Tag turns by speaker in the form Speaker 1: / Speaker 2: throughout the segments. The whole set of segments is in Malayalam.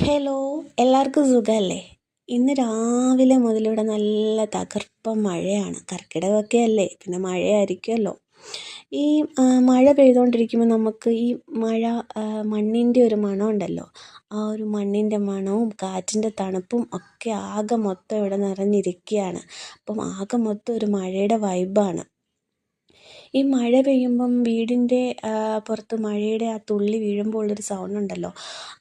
Speaker 1: ഹലോ, എല്ലാവർക്കും സുഖമല്ലേ? ഇന്ന് രാവിലെ മുതലിവിടെ നല്ല തകർപ്പൻ മഴയാണ്. കർക്കിടകമൊക്കെ അല്ലേ, പിന്നെ മഴയായിരിക്കുമല്ലോ. ഈ മഴ പെയ്തുകൊണ്ടിരിക്കുമ്പോൾ നമുക്ക് ഈ മഴ മണ്ണിൻ്റെ ഒരു മണമുണ്ടല്ലോ, ആ ഒരു മണ്ണിൻ്റെ മണവും കാറ്റിൻ്റെ തണുപ്പും ഒക്കെ ആകെ മൊത്തം ഇവിടെ നിറഞ്ഞിരിക്കുകയാണ്. അപ്പം ആകെ മൊത്തം ഒരു മഴയുടെ വൈബാണ്. ഈ മഴ പെയ്യുമ്പം വീടിൻ്റെ പുറത്ത് മഴയുടെ ആ തുള്ളി വീഴുമ്പോൾ ഉള്ളൊരു സൗണ്ട് ഉണ്ടല്ലോ,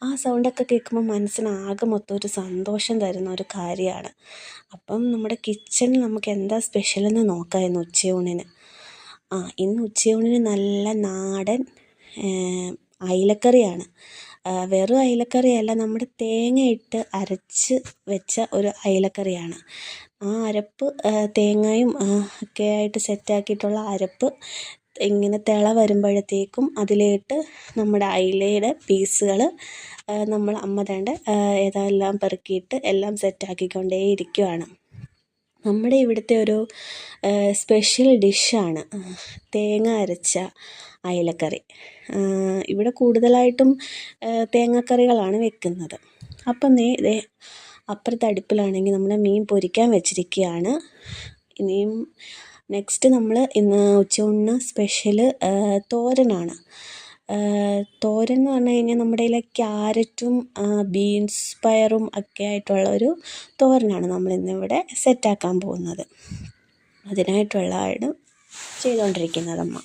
Speaker 1: ആ സൗണ്ടൊക്കെ കേൾക്കുമ്പോൾ മനസ്സിന് ആകെ മൊത്തം ഒരു സന്തോഷം തരുന്ന ഒരു കാര്യമാണ്. അപ്പം നമ്മുടെ കിച്ചണിൽ നമുക്ക് എന്താ സ്പെഷ്യലെന്ന് നോക്കാം ഇന്ന് ഉച്ചയൂണിന്. ഇന്ന് ഉച്ചയൂണിന് നല്ല നാടൻ അയിലക്കറിയാണ്. വെറും അയിലക്കറിയല്ല, നമ്മുടെ തേങ്ങയിട്ട് അരച്ച് വെച്ച ഒരു അയിലക്കറിയാണ്. ആ അരപ്പ് തേങ്ങയും ഒക്കെ ആയിട്ട് സെറ്റാക്കിയിട്ടുള്ള അരപ്പ് ഇങ്ങനെ തിള വരുമ്പോഴത്തേക്കും അതിലേക്ക് നമ്മുടെ അയിലയുടെ പീസുകൾ നമ്മൾ അമ്മ തേണ്ട ഏതെല്ലാം പെറുക്കിയിട്ട് എല്ലാം സെറ്റാക്കിക്കൊണ്ടേ ഇരിക്കുകയാണ്. നമ്മുടെ ഇവിടുത്തെ ഒരു സ്പെഷ്യൽ ഡിഷാണ് തേങ്ങ അരച്ച അയിലക്കറി. ഇവിടെ കൂടുതലായിട്ടും തേങ്ങാക്കറികളാണ് വെക്കുന്നത്. അപ്പം ദേ അപ്പുറത്തെ അടുപ്പിലാണെങ്കിൽ നമ്മുടെ മീൻ പൊരിക്കാൻ വെച്ചിരിക്കുകയാണ്. ഇനിയും നെക്സ്റ്റ് നമ്മൾ ഇന്ന് ഉച്ചയൂണിന് സ്പെഷ്യൽ തോരനാണ്. തോരൻ എന്ന് പറഞ്ഞു കഴിഞ്ഞാൽ നമ്മുടെ കയ്യിൽ ക്യാരറ്റും ബീൻസ് പയറും ഒക്കെ ആയിട്ടുള്ള ഒരു തോരനാണ് നമ്മളിന്നിവിടെ സെറ്റാക്കാൻ പോകുന്നത്. അതിനായിട്ടുള്ളതാണ് ചെയ്തുകൊണ്ടിരിക്കുന്നത് അമ്മ.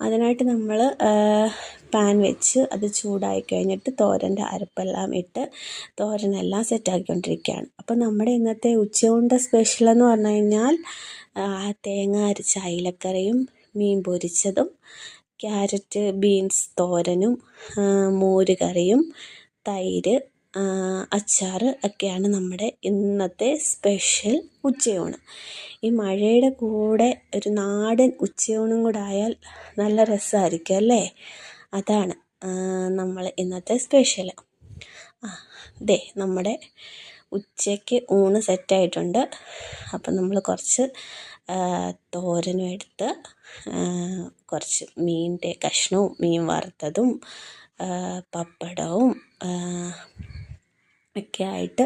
Speaker 1: അതിനായിട്ട് നമ്മൾ പാൻ വെച്ച് അത് ചൂടായി കഴിഞ്ഞിട്ട് തോരൻ്റെ അരപ്പെല്ലാം ഇട്ട് തോരനെല്ലാം സെറ്റാക്കിക്കൊണ്ടിരിക്കുകയാണ്. അപ്പം നമ്മുടെ ഇന്നത്തെ ഉച്ചയൂണിൻ്റെ സ്പെഷ്യലെന്ന് പറഞ്ഞു കഴിഞ്ഞാൽ തേങ്ങ അരച്ച അയിലക്കറിയും മീൻ പൊരിച്ചതും ക്യാരറ്റ് ബീൻസ് തോരനും മോര് കറിയും തൈര് അച്ചാർ ഒക്കെയാണ് നമ്മുടെ ഇന്നത്തെ സ്പെഷ്യൽ ഉച്ചയൂണ്. ഈ മഴയുടെ കൂടെ ഒരു നാടൻ ഉച്ചയൂണും കൂടെ ആയാൽ നല്ല രസമായിരിക്കും അല്ലേ? അതാണ് നമ്മൾ ഇന്നത്തെ സ്പെഷ്യൽ. ദേ നമ്മുടെ ഉച്ചയ്ക്ക് ഊണ് സെറ്റായിട്ടുണ്ട്. അപ്പം നമ്മൾ കുറച്ച് തോരനും എടുത്ത് കുറച്ച് മീനിൻ്റെ കഷ്ണവും മീൻ വറുത്തതും പപ്പടവും ഒക്കെ ആയിട്ട്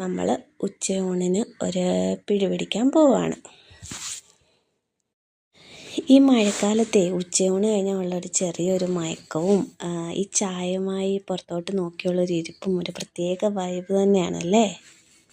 Speaker 1: നമ്മൾ ഉച്ചയൂണിന് ഒരു പിടിപിടിക്കാൻ പോവുകയാണ്. ഈ മഴക്കാലത്തെ ഉച്ചയൂണ് കഴിഞ്ഞാൽ ഉള്ളൊരു ചെറിയൊരു മയക്കവും ഈ ചായയുമായി പുറത്തോട്ട് നോക്കിയുള്ളൊരു ഇരിപ്പും ഒരു പ്രത്യേക വൈബ് തന്നെയാണല്ലേ.